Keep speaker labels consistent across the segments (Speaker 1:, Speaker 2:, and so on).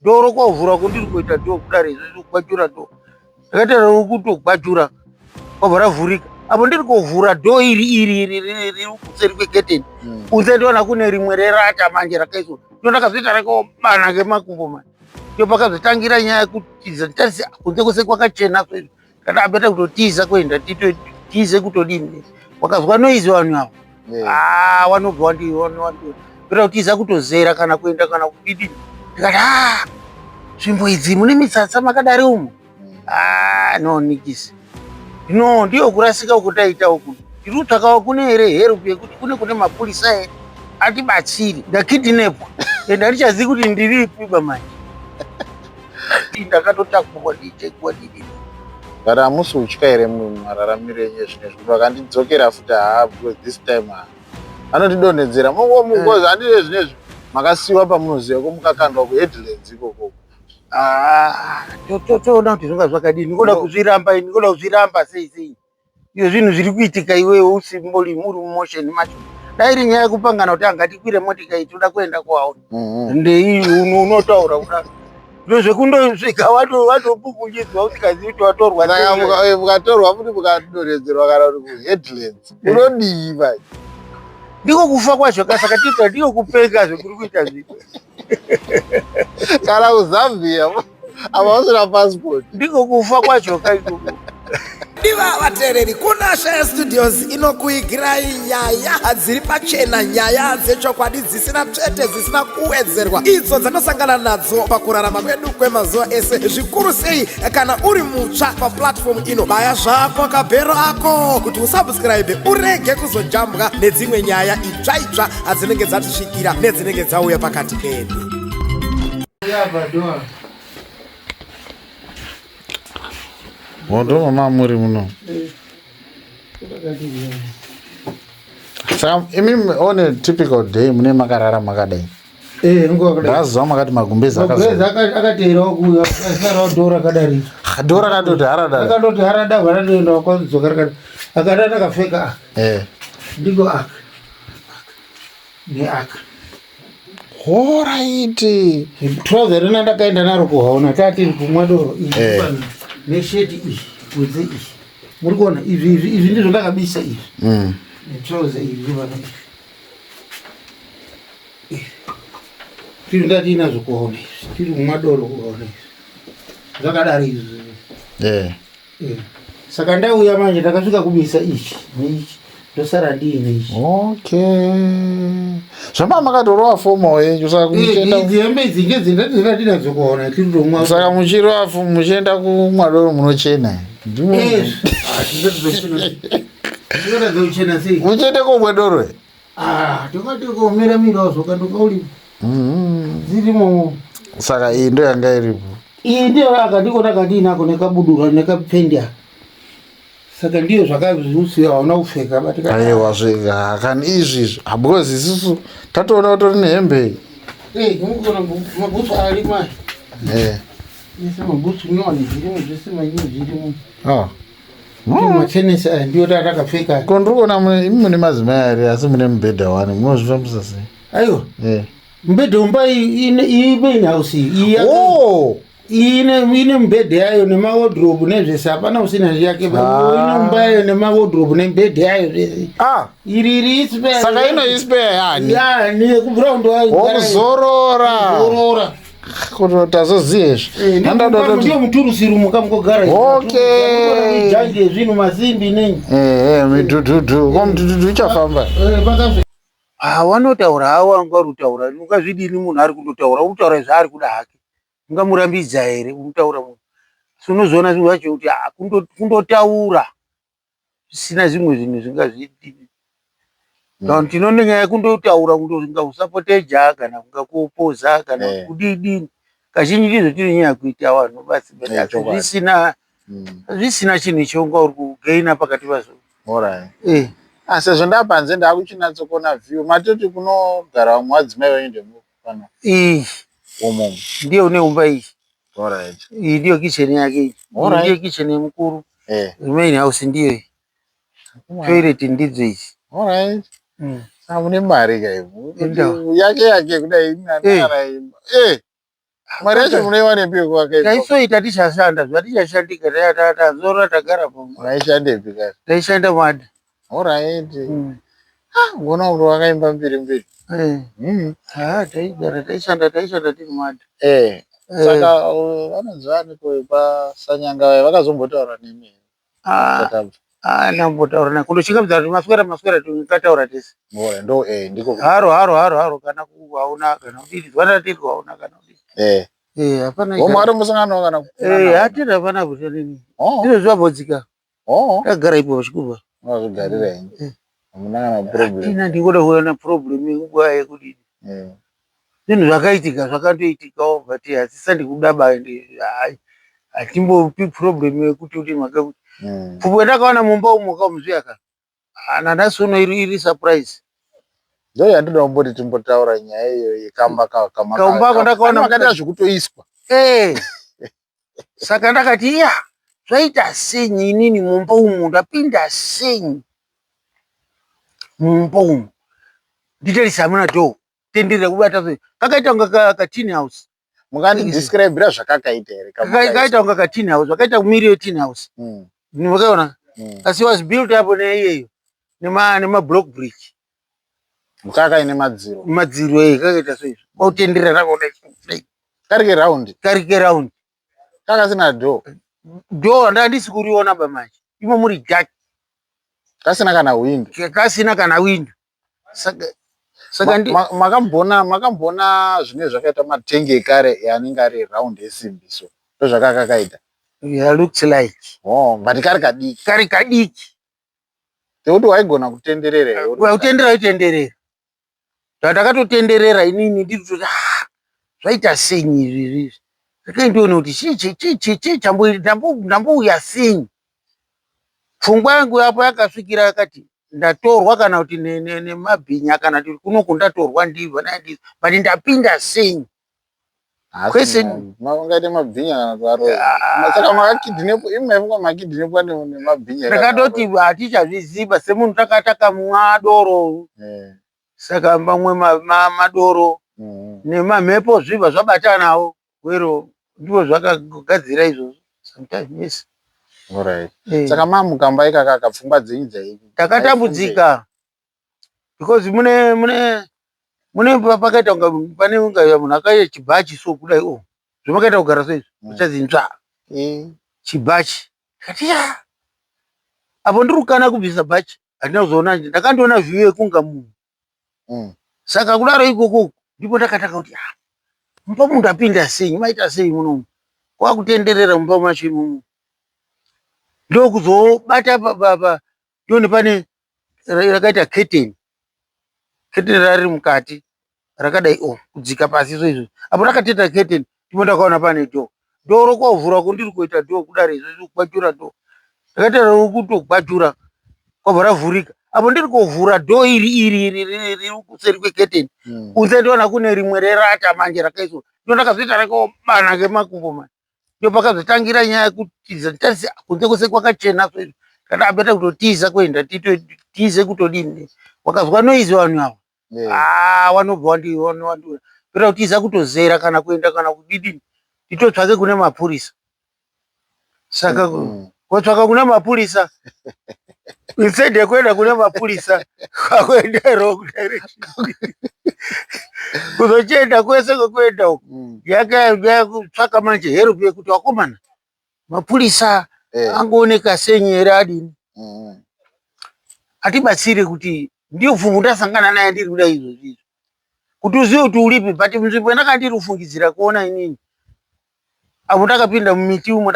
Speaker 1: doro kwavhura kundiri kuita do kudare izvo kwachura do ndakataura kutogwajura kwabva ravhurika apo ndiri kuvhura do iri kuseri kweketeni kunze ndiona kune rimwe rerata manje rakaiswa ndo ndakazoita rakobana ngemakumbo manje ndo pakazotangira nyaya yekutiza nditarisi kunze kwese kwakachena kana abeta kutotiza kuenda tize kutodini wakazwa noizi vanhu avo wanobva wandiona kuita kutiza kutozera kana kuenda kana kudidi ndikati nzvimbo idzi mune mitsatsa makadari umo no nikisi no ndiyo kurasika ukutaita uku tiri kutsvakawo kune here help yekuti kune mapurisa here atibatsiri ndakidinepwa ende handichazivi kuti ndiripi bamanje ndakatotakurwa ndichekwa didini
Speaker 2: kana hamusi utya here mararamiro enyu ezvinezvi kuti vakandidzokera futi because this time anotidonhedzera mungozi handire zvinezvi makasiyiwa pamunoziva ko mukakandwa kuheadlands ikoko
Speaker 1: toona kuti zvonga zvakadini nikoda kuzviramba sei izvo zvinhu zviri kuitika iwewe usimbori muri mumotion macho dai iri nyaya yekupangana kuti angatikwire motika iyi toda kuenda kwawo ndei unotaura kudaro zviro zvekundosvika watopupunyidzwa usikazivi kuti watorwa
Speaker 2: mukatorwa futi mukadonhedzerwa kana kuti kuheadlands unodii vai
Speaker 1: ndiko kufa kwazvo kasaka tita ndiko kupenga zvekuri kuita zvito
Speaker 2: kana kuzambia apa usina passport
Speaker 1: ndiko kufa kwacho kaikoko
Speaker 3: diva vateereri kunasha studios inokuigirai nyaya dziri pachena, nyaya dzechokwadi dzisina tsvete, dzisina kuwedzerwa, idzo dzanosangana nadzo pakurarama kwedu kwemazuva ese. Zvikuru sei kana uri mutsva paplatform ino, baya zvako kabhero ako kuti usubscribe urege kuzojambwa nedzimwe nyaya itsva dzinenge dzatisvikira nedzinenge dzauya pakati pedu.
Speaker 2: Wondo mama muri muno. Saka imi on a typical day mune makarara makadai.
Speaker 1: Ngokada.
Speaker 2: Ndazwa makati magumbeza
Speaker 1: akatero kuya asara dora kadari.
Speaker 2: Dora kadoti harada.
Speaker 1: Akadoti harada varando kwazoka kadari. Akadana kafeka. Ndigo ak. Ni ak.
Speaker 2: Alright.
Speaker 1: Trouser rina ndakaenda naro kuhaona tati kumwa doro izvi. Nesheti iyi udze iyi muri kuona izvi ndizvo ndakabisa izvi netrouser izvi vana tiri ndati inazvo kuona izvi tiri mumadoro kuona izvi zvakadari izvi saka ndauya manje ndakasvika kubisa ichi neichi ndosara ndiine ichi.
Speaker 2: Okay, zvamba makadorova fomo yenyu saka
Speaker 1: kumuchenda hembe idzi ngedzindati nadzo kuona tiri tomwa
Speaker 2: saka muchirova fomo muchienda kumwadoro munochena muchiende komwedoro
Speaker 1: tokati komera mirawo zvokandoka ulipo dzirimo
Speaker 2: saka iyi ndo yanga iripo
Speaker 1: iyi ndiyo akandikona kandinako nekabudura nekapendya saka ndiyo zvakazviusiya hauna kupfeka
Speaker 2: aiwa zvega kani izvi because isusu tatoona utori nehembe
Speaker 1: ndinogona mabhutsu ari mai ese mabhutsu nyowani zvirimo zvese manyi zvirimo machenesi aya ndiyo tatakapfeka
Speaker 2: ko ndiri kuona imi mune madzimai ari asi mune mubhedha wani munozvifambisa sei
Speaker 1: aiwa mubhedha umba iyi main house iyi ine mubhedha yayo nemawardrobe nezvese hapana usina zviyake ine mumba yayo nemawardrobe nemubhedha yayo zvese iri ispare
Speaker 2: saka ino ispare yani
Speaker 1: yekubround
Speaker 2: wokuzorora kuti tazoziye
Speaker 1: ndiyo muturusiru mukamukogara jangi yezvinhu masimbi nei
Speaker 2: midhudhudhu ko mudhudhudhu uchafamba
Speaker 1: wanotaura hawo angarutaura ungazvidini munhu ari kundotaura urutaura zvaari kuda hake ungamurambidza here unutaura munhu si unozoona zvinhu zvacho kuti kundotaura zvisina zvimwe zvinhu zvingazvidini tinoone nyaya yekundotaura kungakusapoteja kana kungakuopoza kana kudidini kazhinji ndizvo tiri nyaya kuita vanhu basi zvisina chinhu ichonga uri kugeina pakati pazvo.
Speaker 2: Sezvo ndapanze ndakuchinatsokuona view matoti kunogara madzimai venyu ndemufana umo
Speaker 1: ndiyo neumba iyi iyi ndiyo kitchen yake iyi ndiyo kitchen yemukuru main house ndiyo iyi toilet ndidzo idzi
Speaker 2: mune mari kaivu yake kudai Mari yacho munaiwanepi kwakaita?
Speaker 1: Taisoita tichashanda zvatichashandika tazora tagara pamwe.
Speaker 2: Maishandepi kare?
Speaker 1: Taishanda Madha.
Speaker 2: Alright. Ngona kuti wakaimba mbiri.
Speaker 1: Taigara taishanda tiri Madha.
Speaker 2: Saka vanonzwani pasanyanga vakazombotaura nemi?
Speaker 1: Nambotaura na kundoshingamidza kuti maswera tikataura tese.
Speaker 2: Ndo ndiko.
Speaker 1: Haro kana kuhauna kana kudini zwana tiri kuhauna kana kudini. Hapana.
Speaker 2: Mwari musangano kana?
Speaker 1: Hatiri hapana kuti nini. Ndizvo zvabvodzika. Tagara ipo pachikuba.
Speaker 2: Wazvigarira ine. Hamuna kana problem. Ina
Speaker 1: ndingoda kuona problem yenguva yekudini. Zvinhu zvakaitika zvakandoitikawo but hasisandi kudaba ende hatimbopi problem yekuti kuti maka pfupfu yandakaona mumba umo kamuzviyaka nandasono iri surprise.
Speaker 2: Ndo yandoda kumboti timbotaura nyaya iyo yekamba
Speaker 1: kaumbako ndakaona
Speaker 2: makaita zvekutoiswa.
Speaker 1: Saka ndakati zvaita senyi inini mumba umo ndapinda senyi mumba umo nditarisa hamuna dho tenderera kubata zve kakaita kunga ka tin house.
Speaker 2: Mukandidescribera zvakakaita here?
Speaker 1: Kakaita kunga ka tin house, wakaita kumiri tin house. Mwakaona? Asi was built up neiyeyo nema block brick.
Speaker 2: Mukaka ine madziro.
Speaker 1: Madziro kakaita so izvo. Kwakutenderera kodai.
Speaker 2: Karike round. Kakasina door.
Speaker 1: Door ndandisi kuriona bamanje. Imo muri dark.
Speaker 2: Kasina kana window. Saka makambona zvine zvakaita matenge kare yanenge ari round esimbi so. Ndo zvakakaita.
Speaker 1: Looks like.
Speaker 2: But kari
Speaker 1: kadiki.
Speaker 2: Tekuti waigona kutenderera.
Speaker 1: Kutenderera. Ndakatotenderera inini ndiri kuti zvaita senyi izvi. Ndakaindoona kuti ndambouya senyi. Pfungwa yangu yapo yakasvikira yakati ndatorwa kana kuti nemabhinya kana kuti kunoku ndatorwa ndibva naindizvo but ndapinda senyi.
Speaker 2: Kwese ungaite mabhinya kana zvaro. Saka makakidhinepo imwe makidhinepo nemabhinya.
Speaker 1: Ndakatoti hatichazviziva semunhu takakamwa doro. Saka mamwe madoro nemamhepo zvibva zvabatanawo wero ndizvo zvakagadzira izvozvo. Sometimes yes.
Speaker 2: Alright. Saka mamukamba ikaka kapfungwa dzenyu dzaiki.
Speaker 1: Takatambudzika because mune pakaita unga pane unga munhu akaita chibhachi so kudai zvamakaita kugara so izvo uchadzinzva chibhachi kati apo ndirukana kubvisa bhachi handina kuzoona ndakandoona view yekunga munhu. Saka kudaro ikoko ndipo ndakataka kuti mumba munhu apinda senyi maita sei munomu kwakutenderera mumba macho imomo ndokuzobata ndoni pane rakaita curtain rari mukati rakadai kudzika pasi so izvo apo rakateta curtain ndipo ndakaona pane doro kwavhura kundiri kuita kudaro izvo kubajura ndakaita kutobajura kwabva ravhurika apo ndiri kuvhura iri kuseri kwecurtain kunze ndiona kune rimwe rerata manje rakaiswa ndo ndakazoita rakobana ngemakumbo manje ndo pakazotangira nyaya yekutiza nditarisa kunze kwese kwakachena so izvo kadabeta kutotiza kuenda tize kutodini wakazwa noizi vanhu ava wanobva wandiona pera kutiza kutozera kana kuenda kana kudidini titotsvake kune mapurisa. Saka kotsvaka kune mapurisa instead yekuenda kune mapurisa kwakuenda wrong direction kuzochienda kwese kwekuenda uku yakutsvaka manje help yekuti wakomana mapurisa angooneka senyi here adini atibatsire kuti ndiyo pfumvu ndasangana naye ndiri kuda izvozvo kuti uzive kuti uripi but nzvimbo yandakandiri kufungidzira kuona inini apo ndakapinda mumiti umwe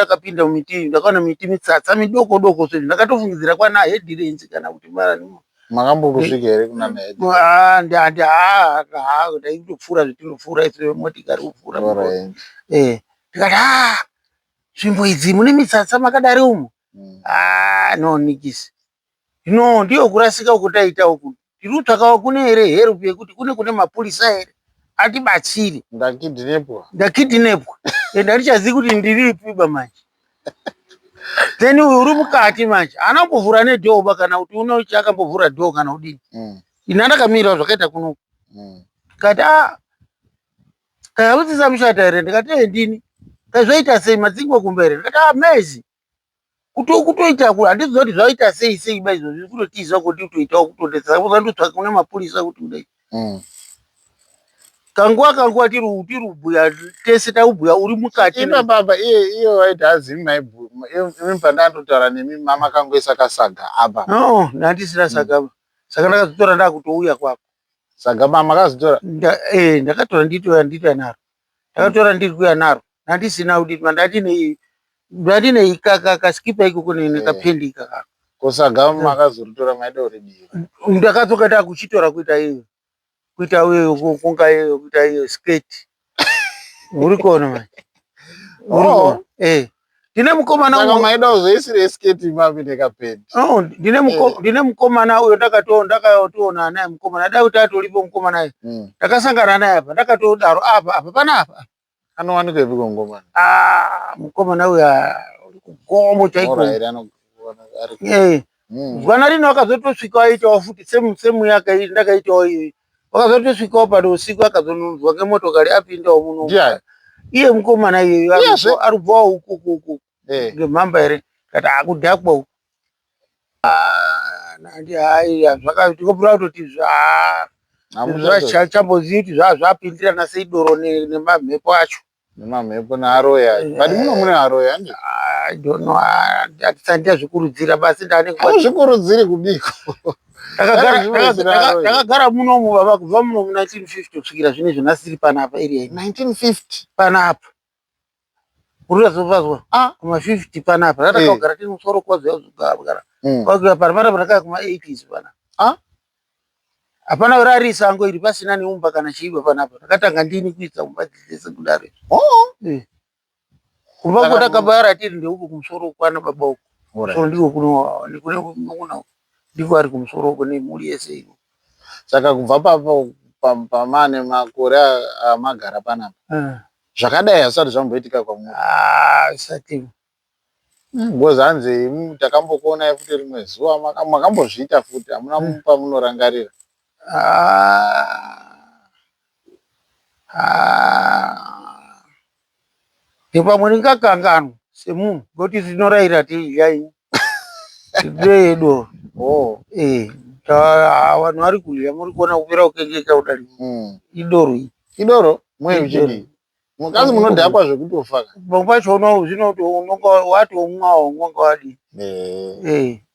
Speaker 1: ndakaona miti mitsatsa midoko doko so ndakatofungidzira kwana headlands kana kuti
Speaker 2: makambokusvika here kuna
Speaker 1: ndaitopfuura zvetinopfuura isu motikari kupfuura ndikati nzvimbo idzi mune mitsatsa makadari umo no nikisi no ndiyo kurasika uku taita uku tiri kutsvakawo kune here help yekuti kune mapurisa here atibatsire. Ndakidhinepwa ende handichazivi kuti ndiripi manje then uyu uri mukati manje haana kumbovhura nedhoba kana kuti unochi akambovhura dho kana kudini ina ndakamira zvakaita kunoku kati kausisa mushata here ndikati ndini kazvaita sei madzingo kumbere ndikati amazing kutoita ku handiziva kuti zvaita sei sei ba izvozvi kutotiza kuti utoitawo kutondetsera kuzotsvaka kuna mapurisa kuti kudai kanguwa tiri kubhuya tese taubhuya uri mukati
Speaker 2: ina baba iye waiti hazimi maibhuya pandandotaura nemi mama kangoisa kasaga apa
Speaker 1: no ndandisina saga saka ndakazotora ndakutouya kwako
Speaker 2: saga mama akazotora
Speaker 1: ndakatora nditoya naro ndakatora ndiri kuya naro handisina kuti ndandine kasikipa ikoko nekapendika kako
Speaker 2: kusaga mama akazoritora maida uridiva
Speaker 1: ndakadzoka ndakuchitora kuita iyo kunga iyo kuita iyo sketi uri kuona manje ndine mukomana
Speaker 2: maida uzoisire sketi mami nekapendi
Speaker 1: ndine mukomana uyo ndakatoona naye mukomana dai kuti atoripo mukomana uyo ndakasangana naye apa ndakatodaro apa panapa
Speaker 2: anowanikwa ipi kongomana
Speaker 1: mukomana uyo uri kugombo chaiko vana rino akazotosvika aitawo futi semu yake ndakaitawo iyo wakazotosvikawo pano usiku akazonunzwa ngemotokari apindawo muno iye mukomana iyoyo aribvawo ukuku ngemhamba here kati akudhakwa uku nandi hai tikopura kutoti zvachambozii kuti zvapindirana seidoro nemamhepo acho
Speaker 2: nemamhepo naaroya but muno mune aroya ndi
Speaker 1: handisandita zvikurudzira basi
Speaker 2: zvikurudziri kubiko
Speaker 1: takagara munomu baba kubva muno mu1950 kusvikira zvine zvonasiri panapa iri
Speaker 2: 1950
Speaker 1: panapa urizazopazwa kuma50 panapa ratakagara tiri musoro kwazvayazogara kwakuya panapa rakaya kuma80s panapa hapana rari sango iri pasina neumba kana chiiba panapa rakatanga ndini kuisa umba dzese kudaro kumba kodakabara tiri ndeuko kumusoro kwana baba uko so ndiko kuno ndiko ari kumusoro uko nemhuri yese ino
Speaker 2: saka kubva papo pamane makore amagara panapa zvakadai hazvisati zvamboitika kwamuri
Speaker 1: isati
Speaker 2: because hanzi takambokuonai futi rimwe zuva makambozviita futi hamuna pamunorangarira
Speaker 1: ndepamwe ndingakanganwa semunhu ngoti zinorayira tiyaini tidedoro vanhu vari kudya muri kuona kupera kukengeka kudari idoro
Speaker 2: mweuchidii mukazi munodhakwa zvekutofaka
Speaker 1: pamwe pacho zvinoti watomwawo ngonga wadii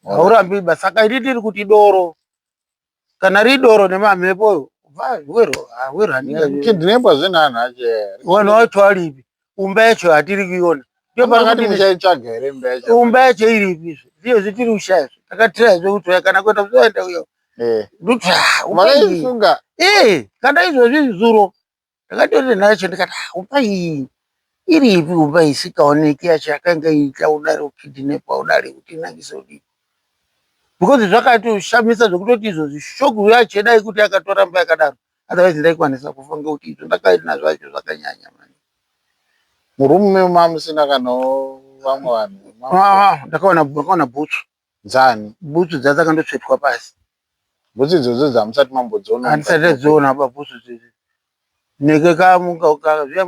Speaker 1: haurambi basa saka iri kuti doro kana ridoro nemamhepoyo
Speaker 2: kidnepwa zvenhanhu acho
Speaker 1: vanhu vacho aripi umba yacho hatiri kuiona
Speaker 2: muchaitsvaga here
Speaker 1: umba yacho iripi ndiyo zvitiri kushaya takatira zvekutoya kana kuenda kuzoenda uyo
Speaker 2: makaifunga
Speaker 1: kana izvozvi zuro ndakatoti nacho ndikati umba iyi iripi umba isikaoneki yacho yakanga iita udare kukidnepwa udare kuti inangise kudii because zvakatoshamisa zvekutoti izvozvi shoko yacho dai kuti akatora mba yakadaro otherwise ndaikwanisa kufa ngekuti izvo ndakaina zvacho zvakanyanya mani
Speaker 2: murume mamusina kanawo vamwe vanhu
Speaker 1: ndakaona bhutsu
Speaker 2: dzani
Speaker 1: bhutsu dzakandotsvetwa pasi
Speaker 2: bhutsu idzodzo dzamusati mambodziona
Speaker 1: handisati adziona bhutsu dzidzi nekekamuka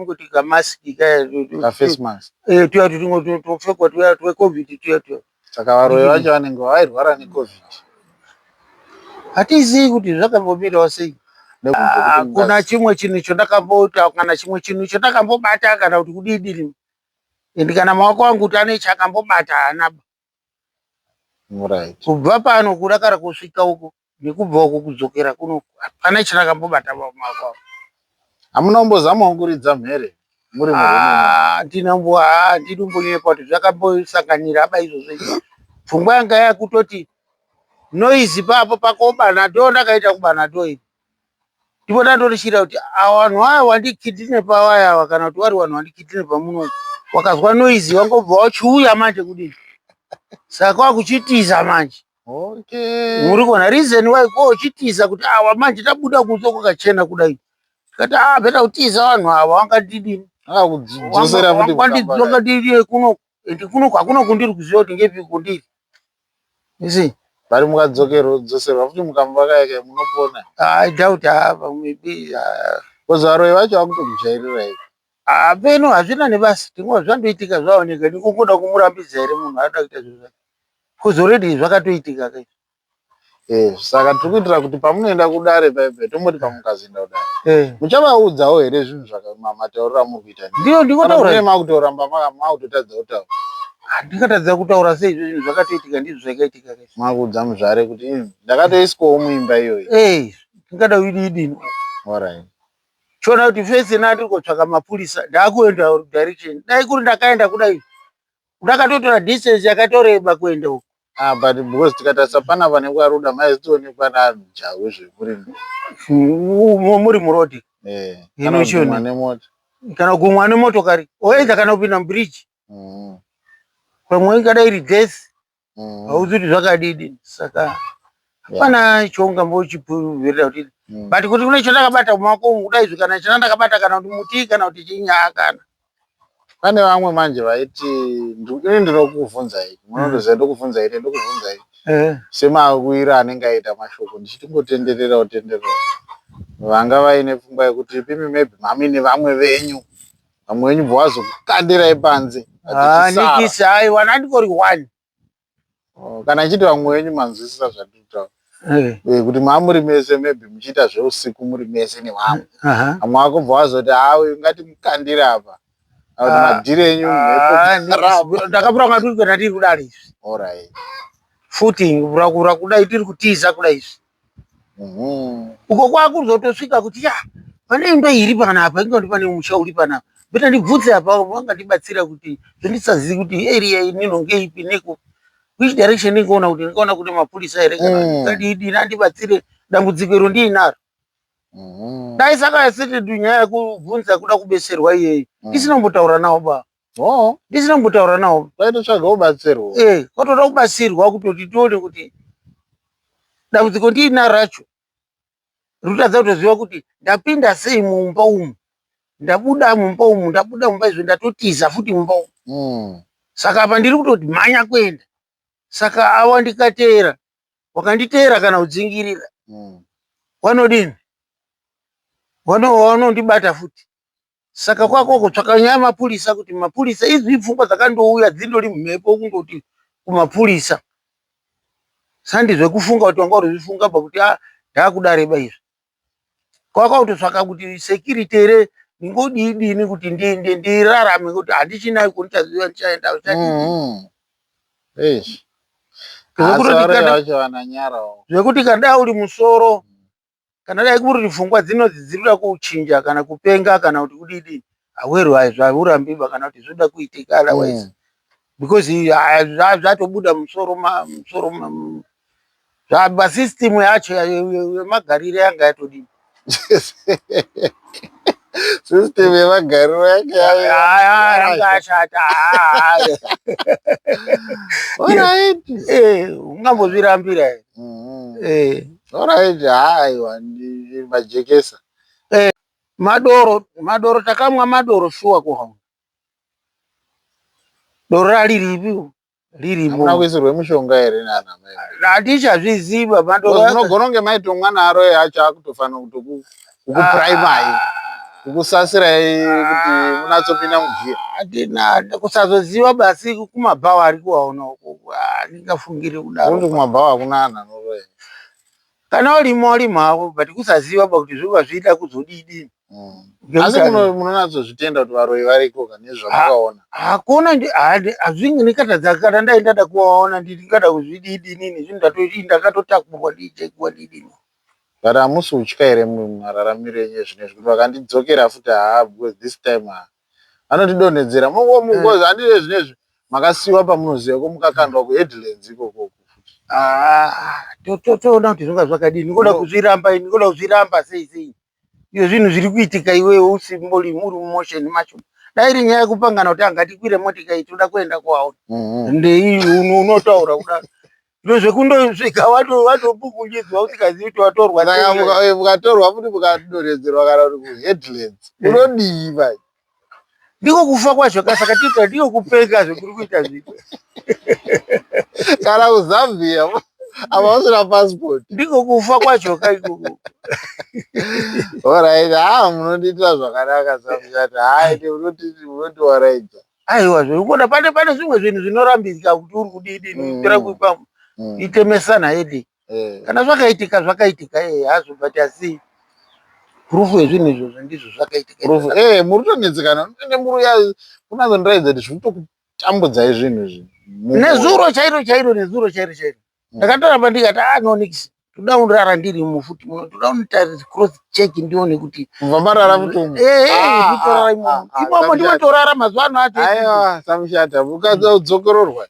Speaker 1: kuti kamasiki
Speaker 2: kaface mask
Speaker 1: tuya topfekwa tuya twecovid tuya
Speaker 2: saka varoyi vacho vanenge vairwara necovid
Speaker 1: hatizivi kuti zvakambomirawo sei kuna chimwe chinhu chondakamboita kana chimwe chinhu chondakambobata kana kuti kudidini endi kana maoko angu kuti ane chakambobata hanaba kubva pano kudakara kusvika uko nekubva uko kudzokera kuno hapana chandakambobata maoko angu
Speaker 2: hamuna kumbozamawo kuridza mhere muri
Speaker 1: ndinombonyepa kuti zvakambosanganira aba izvozvo pfungwa yanga yakutoti noizi papo pakobana do ndakaita kubana do ipi ndipo ndandotoshira kuti vanhu aya wandikidhine pawaya kana kuti wari vanhu wandikidhine pamuno wakazwa noizi wangobva wachiuya manje kudini saka wakuchitiza manje muri kuona reason why uchitiza kuti awa manje tabuda kunze kwakachena kudai tikati beta kutiza vanhu ava wangadidini wangandidzoka kuno endi kuno kwakuno kundiri kuziva kuti ngepi kundiri isi
Speaker 2: vari mukadzoserwa futi mukamba vakayake munopona
Speaker 1: I doubt maybe
Speaker 2: Kozaro vacho vakutokujairirai.
Speaker 1: Apeno hazvina nebasa, tinova zvandoitika zvaoneka, ndikungoda kumurambidza here munhu ada kuita zvinhu zvake. Kuzoredi zvakatoitika kai.
Speaker 2: Saka tiri kuitira kuti pamunoenda kudare paipe tomboti pamukazinda kudare. Muchavaudzawo here zvinhu matauriro amuri kuita?
Speaker 1: Ndiyo ndingotaura.
Speaker 2: Makutoramba makutotadza kutaura.
Speaker 1: Ndingatadza kutaura sei zvinhu zvakatoitika ndizvo zvakaitika kai.
Speaker 2: Makuudza muzvare kuti ndakatoiswawo muimba iyoyi.
Speaker 1: Ndingada kuidini.
Speaker 2: Alright.
Speaker 1: Chona kuti fesi ndiri kutsvaka mapurisa ndakuenda direction. Dai kuri ndakaenda kudai. Ndakatotora distance yakatoreba kuenda uko.
Speaker 2: But because tikatasa pana pane kwaruda maizionekwa najawe zvekuri.
Speaker 1: Muri murodi.
Speaker 2: Kana kugumwa nemota.
Speaker 1: Kana kugumwa nemotokari. Oenda kana kupinda mubridge. Pamwe ingada iri death. Hauzuti zvakadidi. Saka pana chonga mbochipurira kuti. But kuti kune chandakabata mumaoko umu kudai zvikana chandakabata kana kuti muti kana kuti chinyaya kana.
Speaker 2: Pane vamwe manje vaiti ndinokuvhunza iki. Munondoziva ndokuvhunza iri ndokuvhunza iki. Semakuira anenge aita mashoko ndichitingotenderera. Vanga vaine pfungwa yekuti pimi maybe mami nevamwe venyu. Vamwe venyu vazokukandirai panze.
Speaker 1: Nikisa aiwa ndikori 1.
Speaker 2: Kana achiti vamwe venyu manzwisisa zvandinotaura. Kuti mamuri mese maybe muchiita zveusiku muri mese nevamwe. Vamwe vakobva vazoti ngatimukandire apa. Madhire enyu
Speaker 1: ndakapura ngati kuenda tiri kudare izvi.
Speaker 2: Alright.
Speaker 1: Footing kurakura kudai tiri kutiza kudai izvi. Uko kwakuzotosvika kuti pane imba iri panapa ingati pane musha uri panapa. Beta ndibvudze apa vangandibatsira kuti zvendisazivi kuti area inonge ipi neko. Which direction ndingaona kuti mapurisa here kana ngadi nandibatsire dambudziko iro ndinaro. Dai saka asiti nyaya yekubvunza kuda kubeserwa iyeyi. Ndisina kumbotaura nawo ba. Ndisina kumbotaura nawo.
Speaker 2: Vaitotsvaga kubatsirwa.
Speaker 1: Kwatoda kubatsirwa kutoti tione kuti dambudziko ndinaro racho. Rutadza kutoziva kuti ndapinda sei mumba umu. Ndabuda mumba umu, ndabuda mumba izvo ndatotiza futi mumba umu. Saka apa ndiri kutoti mhanya kuenda. Saka awa ndikatera. Wakanditera kana kudzingirira. Wanodini? Wanondibata futi. Saka kwako kutsvaka nyaya mapurisa kuti mapurisa izvi pfungwa dzakandouya dzindori mhepo kungoti kumapurisa. Sandizve kufunga kuti wanga urozvifunga pakuti ndakudareba izvi. Kwako kutotsvaka kuti security here ndingodini kuti ndirarame kuti handichinayi kunichaziva ndichaenda uchadini. Zvekuti kana uri musoro kana dai kuri pfungwa dzinodzidzirira kuchinja kana kupenga kana kuti kudidi otherwise zvaburambiba kana kuti zvoda kuitika otherwise because zvatobuda musoro system yacho yemagariro yanga yatodini.
Speaker 2: System yemagariro yanga
Speaker 1: yashata.
Speaker 2: Alright.
Speaker 1: Ungambozvirambira here.
Speaker 2: Alright, haiwa majekesa.
Speaker 1: Madoro takamwa madoro shuwa kuhamba. Doro rariripi riripo.
Speaker 2: Hamuna kuisirwe mushonga here nana mai.
Speaker 1: Hatichazviziva madoro.
Speaker 2: Unogona kunge maitomwa naro yacho akutofanira kukupuraimai. Kukusasirai kuti munatsopinda mugiya.
Speaker 1: Hatina kusazoziva basi kumabhawa ari kuwaona uko. Ndingafungire kudaro.
Speaker 2: Kuti kumabhawa hakuna anhu anoroya.
Speaker 1: Kana urimo hako but kusaziva kuti zvoba zviita kuzodidi.
Speaker 2: Asi munonatsozvitenda kuti varoyi variko kana nezvamakaona.
Speaker 1: Hakuna hazvingi ndikatadza kana ndaida kuvaona ndingada kuzvididi nini zvinhu ndakatotakurwa ndichekwa didini.
Speaker 2: But hamusi utya here mumararamiro enyu zvinezvi kuti vakandidzokera futi because this time vanotidonhedzera because handire zvinezvi makasiyiwa pamunoziva ko mukakandwa kuheadlands ikoko.
Speaker 1: Toona kuti zvonga zvakadini ndinoda kuzviramba sei iyo zvinhu zviri kuitika iwewe usimbori muri mumotion macho. Dai iri nyaya yekupangana kuti angatikwire motika toda kuenda kuaona ndei unotaura kudaro zvekundosvika watopukunyidzwa kuti kazivi kuti watorwa.
Speaker 2: Mukatorwa futi mukadonhedzerwa kana kuti kuheadlands unodii vai?
Speaker 1: Ndiko kufa kwazvo saka tita ndiko kupenga zvekuri kuita zvito.
Speaker 2: Kana kuZambia Apa usina passport?
Speaker 1: Ndiko kufa kwacho kaikoko.
Speaker 2: Alright, munonditira zvakanaka Samushata. Hai, unoti waraidza.
Speaker 1: Aiwa zvokuona pane zvimwe zvinhu zvinorambika kuti uri kudidi nopera kuipa itemesana hedi. Kana zvakaitika hazvo but asi proof yezvinhu izvozvo ndizvo zvakaitika.
Speaker 2: Muri kutonetsekana nemuru kunazondiratidza kuti zviri kutokutambudzai zvinhu izvi.
Speaker 1: Nezuro chairo. Ndakatoramba ndikati nonix toda kurara ndiri mufuti muno, toda kuita cross check ndione kuti
Speaker 2: kubva marara mutombo.
Speaker 1: Titorara imomo ndimotorara mazuva ano ati.
Speaker 2: Aiwa Samushata, mukadzokororwa.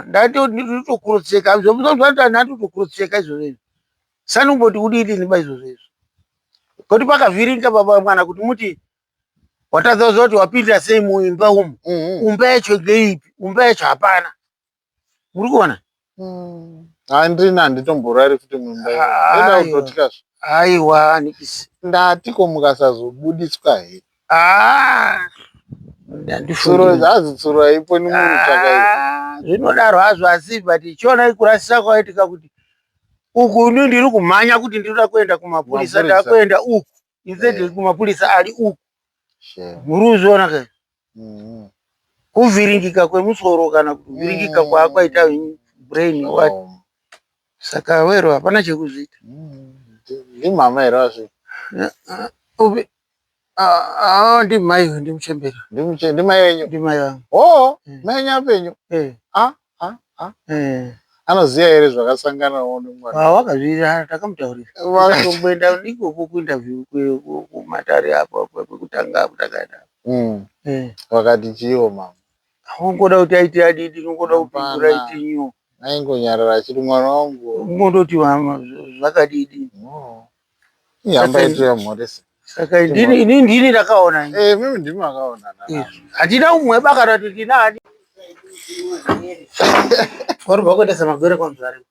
Speaker 1: Ndati ndito cross check zvozvati ndati cross check izvozvo. Sanomboti kudii niba izvozvo. Kuti pakavhiringa baba mwana kuti muti watadza kuti wapinda sei muimba umu. Umba yacho ngeipi? Umba yacho hapana. Muri kuona?
Speaker 2: Handitomborari futi muimba ino. Enda kutotikazve.
Speaker 1: Aiwa nikisi.
Speaker 2: Ndatiko mukasazobudiswa he. Tsuro haipo nimurutsvaka.
Speaker 1: Zvinodaro hazvo asi but ichiona ikurasisa kwaitika kuti uku ndiri kumhanya kuti ndinoda kuenda kumapurisa ndakuenda uku. Instead ndiri kumapurisa ari uku. Muri kuzviona kai? Kuvhiringika kwemusoro kana kuvhiringika kwaita brain what. Saka wero hapana chekuzviita.
Speaker 2: Ndimama here wazvo.
Speaker 1: Ndimai ndimuchembera.
Speaker 2: Ndimai wenyu?
Speaker 1: Ndimai wangu.
Speaker 2: Mai wenyu apenyu? Anoziva here zvakasanganawo nemwana?
Speaker 1: Wakazvira takamutaurira. Tomboenda ikoko kuinterview kumatare apo kwekutanga takaenda.
Speaker 2: Wakati chiwo mama?
Speaker 1: Ungoda kuti aite adidi, ungoda kupindura aite nyo.
Speaker 2: Aingonyarara achiti mwana wangu.
Speaker 1: Ungondoti zvakadidi.
Speaker 2: Ihamba itoya mhoresa.
Speaker 1: Saka ndini ndakaona.
Speaker 2: Mimi ndimi makaona.
Speaker 1: Hatina umweba kana kuti ndinani. Warubva kuenda samagore kwanzvari.